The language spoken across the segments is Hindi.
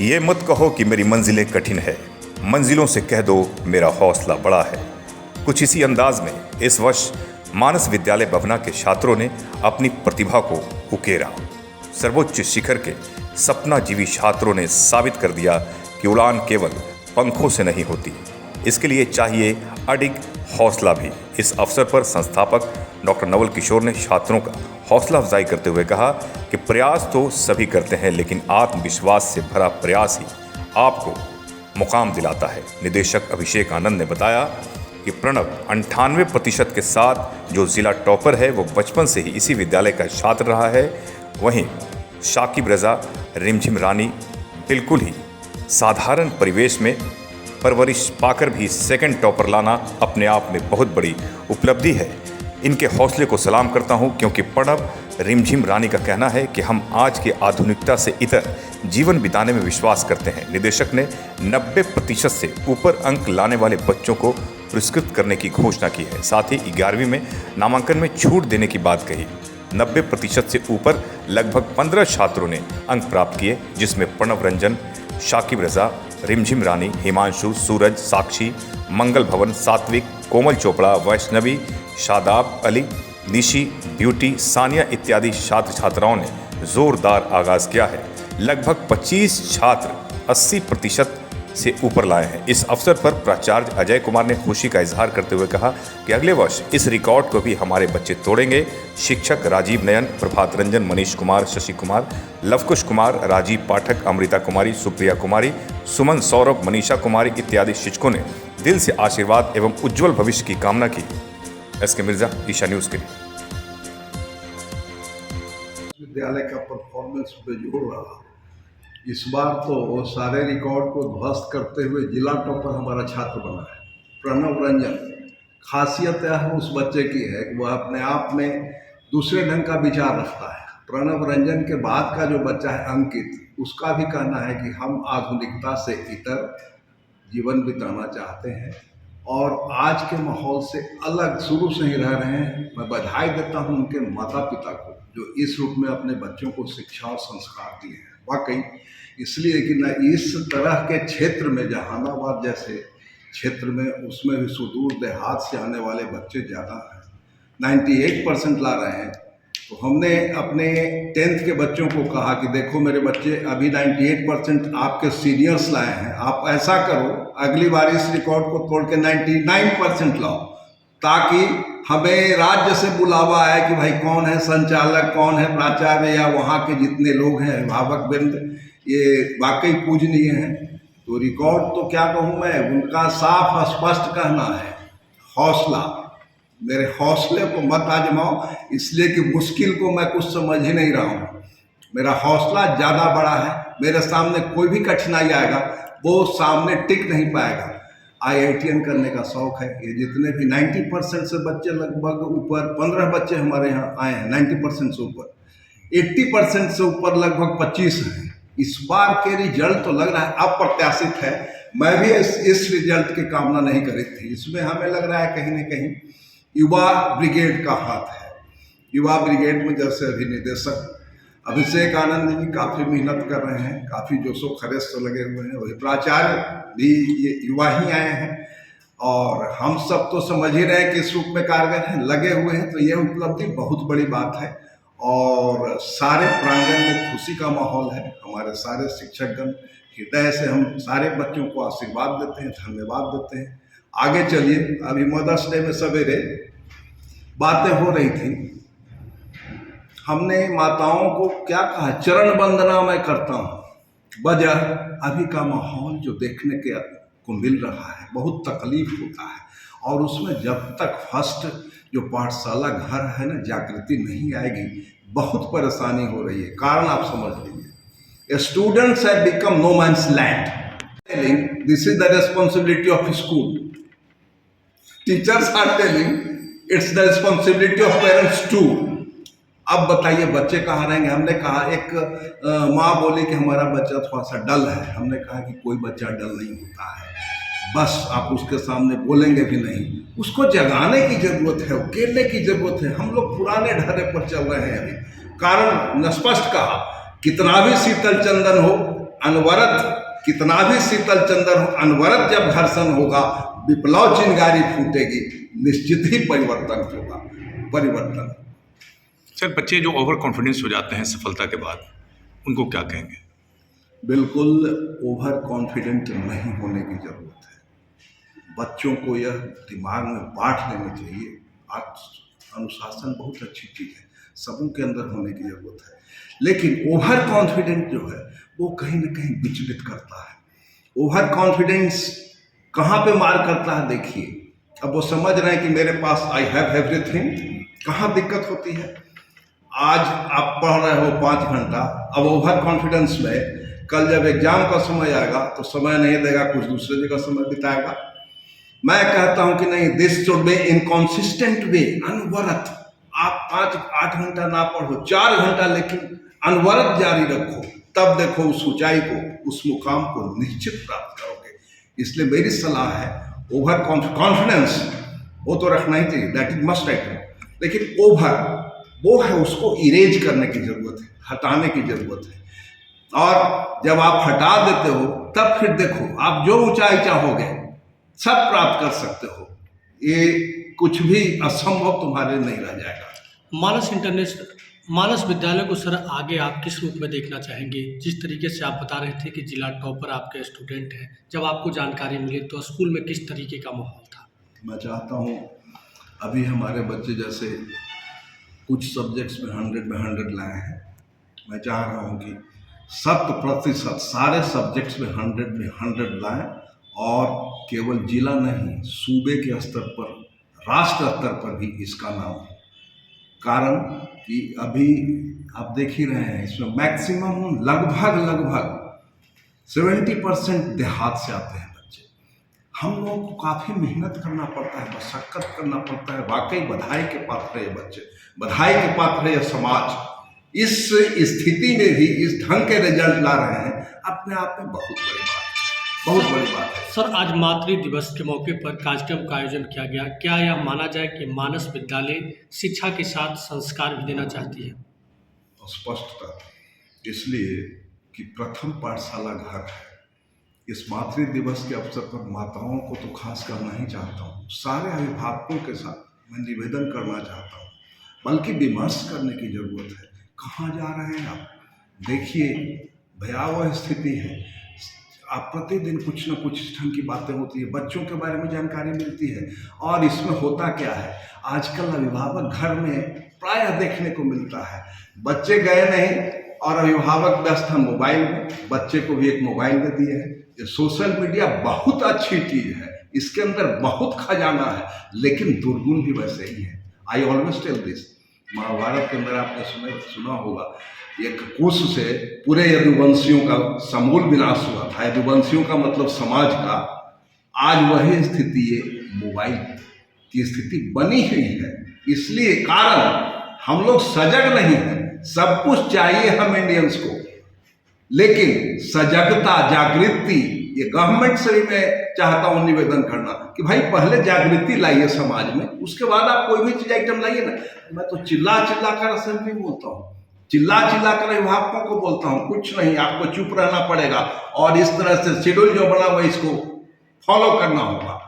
ये मत कहो कि मेरी मंजिलें कठिन है, मंजिलों से कह दो मेरा हौसला बड़ा है। कुछ इसी अंदाज में इस वर्ष मानस विद्यालय बभना के छात्रों ने अपनी प्रतिभा को उकेरा। सर्वोच्च शिखर के सपना जीवी छात्रों ने साबित कर दिया कि उड़ान केवल पंखों से नहीं होती, इसके लिए चाहिए अडिग हौसला भी। इस अवसर पर संस्थापक डॉक्टर नवल किशोर ने छात्रों का हौसला अफजाई करते हुए कहा कि प्रयास तो सभी करते हैं, लेकिन आत्मविश्वास से भरा प्रयास ही आपको मुकाम दिलाता है। निदेशक अभिषेक आनंद ने बताया कि प्रणव 98% के साथ जो जिला टॉपर है वो बचपन से ही इसी विद्यालय का छात्र रहा है। वहीं शाकिब रजा, रिमझिम रानी बिल्कुल ही साधारण परिवेश में परवरिश पाकर भी सेकंड टॉपर लाना अपने आप में बहुत बड़ी उपलब्धि है। इनके हौसले को सलाम करता हूं, क्योंकि प्रणव, रिमझिम रानी का कहना है कि हम आज के आधुनिकता से इतर जीवन बिताने में विश्वास करते हैं। निदेशक ने 90% से ऊपर अंक लाने वाले बच्चों को पुरस्कृत करने की घोषणा की है। साथ ही 11वीं में नामांकन में छूट देने की बात कही। 90% से ऊपर लगभग 15 छात्रों ने अंक प्राप्त किए, जिसमें प्रणव रंजन, शाकिब रजा, रिमझिम रानी, हिमांशु, सूरज, साक्षी, मंगल भवन, सात्विक, कोमल चोपड़ा, वैष्णवी, शादाब अली, निशी, ब्यूटी, सानिया इत्यादि छात्र छात्राओं ने जोरदार आगाज किया है। लगभग 25 छात्र 80% से ऊपर लाए हैं। इस अवसर पर प्राचार्य अजय कुमार ने खुशी का इजहार करते हुए कहा कि अगले वर्ष इस रिकॉर्ड को भी हमारे बच्चे तोड़ेंगे। शिक्षक राजीव नयन, प्रभात रंजन, मनीष कुमार, शशि कुमार, लवकुश कुमार, राजीव पाठक, अमृता कुमारी, सुप्रिया कुमारी, सुमन, सौरभ, मनीषा कुमारी इत्यादि शिक्षकों ने दिल से आशीर्वाद एवं उज्जवल भविष्य की कामना की। एसके मिर्जा, ईशा न्यूज के लिए। विद्यालय का परफॉर्मेंस बेजोड़ रहा। इस बार तो वो सारे रिकॉर्ड को ध्वस्त करते हुए जिला टॉपर हमारा छात्र बना है, प्रणव रंजन। खासियत यह उस बच्चे की है कि वह अपने आप में दूसरे ढंग का विचार रखता है। प्रणव रंजन के बाद का जो बच्चा है अंकित, उसका भी कहना है कि हम आधुनिकता से इतर जीवन बिताना चाहते हैं और आज के माहौल से अलग शुरू से ही रह रहे हैं। मैं बधाई देता हूं उनके माता पिता को, जो इस रूप में अपने बच्चों को शिक्षा और संस्कार दिए हैं। वाकई इसलिए कि न इस तरह के क्षेत्र में, जहानाबाद जैसे क्षेत्र में, उसमें भी सुदूर देहात से आने वाले बच्चे ज़्यादा हैं। 98% ला रहे हैं। तो हमने अपने 10th के बच्चों को कहा कि देखो मेरे बच्चे, अभी 98% आपके सीनियर्स लाए हैं, आप ऐसा करो अगली बार इस रिकॉर्ड को तोड़ के 99% लाओ, ताकि हमें राज्य से बुलावा आए कि भाई कौन है संचालक, कौन है प्राचार्य या वहाँ के जितने लोग हैं अभिभावक वृंद, ये वाकई पूजनीय हैं। तो रिकॉर्ड तो क्या कहूँ मैं, उनका साफ स्पष्ट कहना है हौसला। मेरे हौसले को मत आजमाओ, इसलिए कि मुश्किल को मैं कुछ समझ ही नहीं रहा हूँ। मेरा हौसला ज़्यादा बड़ा है। मेरे सामने कोई भी कठिनाई आएगा वो सामने टिक नहीं पाएगा। IITN करने का शौक़ है। ये जितने भी 90% से बच्चे, लगभग ऊपर 15 बच्चे हमारे यहाँ आए हैं 90% से ऊपर, 80% से ऊपर लगभग 25 हैं। इस बार के रिजल्ट तो लग रहा है अप्रत्याशित है। मैं भी इस रिजल्ट की कामना नहीं करी थी। इसमें हमें लग रहा है कहीं न कहीं युवा ब्रिगेड का हाथ है। युवा ब्रिगेड में जैसे अभी निदेशक अभिषेक आनंद जी काफ़ी मेहनत कर रहे हैं, काफ़ी जोशो खरेश से लगे हुए हैं। वही प्राचार्य भी ये युवा ही आए हैं और हम सब तो समझ ही रहे हैं कि इस रूप में कारगर हैं, लगे हुए हैं। तो ये उपलब्धि बहुत बड़ी बात है और सारे प्रांगण में खुशी का माहौल है। हमारे सारे शिक्षकगण हृदय से हम सारे बच्चों को आशीर्वाद देते हैं, धन्यवाद देते हैं। आगे चलिए, अभी मदर्स डे में सवेरे बातें हो रही थी, हमने माताओं को क्या कहा, चरण वंदना मैं करता हूँ। वजह अभी का माहौल जो देखने के को मिल रहा है, बहुत तकलीफ होता है और उसमें जब तक फर्स्ट जो पाठशाला घर है ना, जागृति नहीं आएगी, बहुत परेशानी हो रही है। कारण आप समझ लीजिए, students have become no man's land. This is the responsibility of school. Teachers are telling it's the responsibility of parents too. अब बताइए बच्चे कहाँ रहेंगे। हमने कहा, एक माँ बोली कि हमारा बच्चा थोड़ा सा डल है। हमने कहा कि कोई बच्चा डल नहीं होता है, बस आप उसके सामने बोलेंगे भी नहीं, उसको जगाने की ज़रूरत है, उकेरने की ज़रूरत है। हम लोग पुराने ढर्रे पर चल रहे हैं अभी। कारण स्पष्ट कहा, कितना भी शीतल चंदन हो, अनवरत कितना भी शीतल चंदन हो, अनवरत जब घर्षण होगा, विप्लव चिंगारी फूटेगी, निश्चित ही परिवर्तन होगा। परिवर्तन। सर, बच्चे जो ओवर कॉन्फिडेंस हो जाते हैं सफलता के बाद, उनको क्या कहेंगे? बिल्कुल ओवर कॉन्फिडेंट नहीं होने की जरूरत है। बच्चों को यह दिमाग में बांट देना चाहिए, अनुशासन बहुत अच्छी चीज़ है, सबों के अंदर होने की जरूरत है, लेकिन ओवर कॉन्फिडेंट जो है वो कहीं ना कहीं विचलित करता है। ओवर कॉन्फिडेंस कहाँ पे मार करता है देखिए, अब वो समझ रहे हैं कि मेरे पास आई हैव एवरीथिंग, कहाँ दिक्कत होती है। आज आप पढ़ रहे हो 5 घंटा, अब ओवर कॉन्फिडेंस में कल जब एग्जाम का समय आएगा तो समय नहीं देगा, कुछ दूसरे जगह समय बिताएगा। मैं कहता हूं कि नहीं, दिस शुड बी इनकॉन्सिस्टेंट वे, अनवरत। आप 5-8 घंटा ना पढ़ो, 4 घंटा, लेकिन अनवरत जारी रखो, तब देखो उस ऊंचाई को, उस मुकाम को निश्चित प्राप्त करोगे। इसलिए मेरी सलाह है, ओवर कॉन्फिडेंस वो तो रखना ही चाहिए, दैट इज मस्ट आइटम, लेकिन ओवर वो है, उसको इरेज करने की जरूरत है, हटाने की जरूरत है। और जब आप हटा देते हो तब फिर देखो आप जो ऊंचाई चाहोगे सब प्राप्त कर सकते हो, ये कुछ भी असंभव तुम्हारे नहीं रह जाएगा। मानस विद्यालय को सर आगे आप किस रूप में देखना चाहेंगे? जिस तरीके से आप बता रहे थे कि जिला टॉपर आपके स्टूडेंट हैं, जब आपको जानकारी मिली तो स्कूल में किस तरीके का माहौल था? मैं चाहता हूँ अभी हमारे बच्चे जैसे कुछ सब्जेक्ट्स में 100 में 100 लाए हैं, मैं चाह रहा हूँ कि 100% सारे सब्जेक्ट्स में 100 में 100 लाएं, और केवल जिला नहीं, सूबे के स्तर पर, राष्ट्र स्तर पर भी इसका नाम हो। कारण कि अभी आप देख ही रहे हैं, इसमें मैक्सिमम लगभग 70% देहात से आते हैं बच्चे। हम लोगों को काफ़ी मेहनत करना पड़ता है, मशक्कत करना पड़ता है। वाकई बधाई के पात्र है बच्चे, बधाई के पात्र है समाज। इस स्थिति में भी इस ढंग के रिजल्ट ला रहे हैं, अपने आप में बहुत बड़ी बात है, बहुत बड़ी बात है। सर, आज मातृ दिवस के मौके पर कार्यक्रम का आयोजन किया गया, क्या यह माना जाए कि मानस विद्यालय शिक्षा के साथ संस्कार भी देना चाहती है? स्पष्टता, इसलिए कि प्रथम पाठशाला घर है। इस मातृ दिवस के अवसर पर माताओं को तो खास करना ही चाहता हूँ, सारे अभिभावकों के साथ मैं निवेदन करना चाहता हूँ, बल्कि विमर्श करने की जरूरत है। कहाँ जा रहे हैं आप? देखिए, भयावह स्थिति है। आप प्रतिदिन कुछ न कुछ ढंग की बातें होती है, बच्चों के बारे में जानकारी मिलती है, और इसमें होता क्या है, आजकल अभिभावक घर में प्रायः देखने को मिलता है, बच्चे गए नहीं और अभिभावक व्यस्त हैं मोबाइल में, बच्चे को भी एक मोबाइल दे दिए है। ये सोशल मीडिया बहुत अच्छी चीज़ है, इसके अंदर बहुत खजाना है, लेकिन दुर्गुण भी वैसे ही है। I always tell this, Mahabharata के अंदर आपने सुना होगा, एक कुश से पूरे यदुवंशियों का समूल विनाश हुआ था। यदुवंशियों का मतलब समाज का। आज वही स्थिति, ये मोबाइल की स्थिति बनी हुई है। इसलिए कारण हम लोग सजग नहीं हैं। सब कुछ चाहिए हम इंडियंस को, लेकिन सजगता, जागृति, ये गवर्नमेंट से भी मैं चाहता हूँ निवेदन करना कि भाई पहले जागृति लाइए समाज में, उसके बाद आप कोई भी चीज आइटम लाइए ना। मैं तो चिल्ला कर असेंबली बोलता हूँ, चिल्ला कर अभिभावकों को बोलता हूँ, कुछ नहीं, आपको चुप रहना पड़ेगा और इस तरह से शेड्यूल जो बना हुआ इसको फॉलो करना होगा।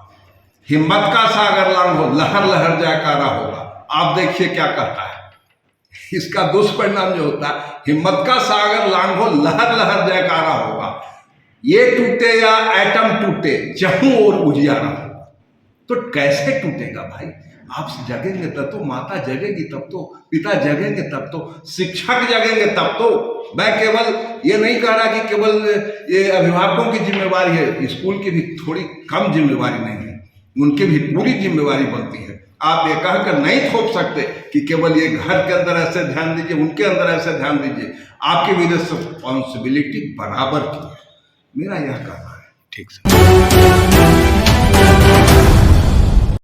हिम्मत का सागर लांघो, लहर लहर जयकारा होगा। आप देखिए क्या कहता है, इसका दुष्परिणाम जो होता है, हिम्मत का सागर लांघो, लहर लहर जयकारा होगा। ये टूटे या एटम टूटे, चहु और उजियारा होगा। तो कैसे टूटेगा भाई? आप जगेंगे तब तो, माता जगेगी तब तो, पिता जगेंगे तब तो, शिक्षक जगेंगे तब तो। मैं केवल ये नहीं कह रहा कि केवल ये अभिभावकों की जिम्मेवारी है, स्कूल की भी थोड़ी कम जिम्मेवारी नहीं है, उनकी भी पूरी जिम्मेवारी बनती है। आप ये कहकर नहीं थोप सकते कि केवल ये घर के अंदर ऐसे ध्यान दीजिए, उनके अंदर ऐसे ध्यान दीजिए। आपकी भी रिस्पॉन्सिबिलिटी बराबर की है, मेरा यह कहना है। ठीक है।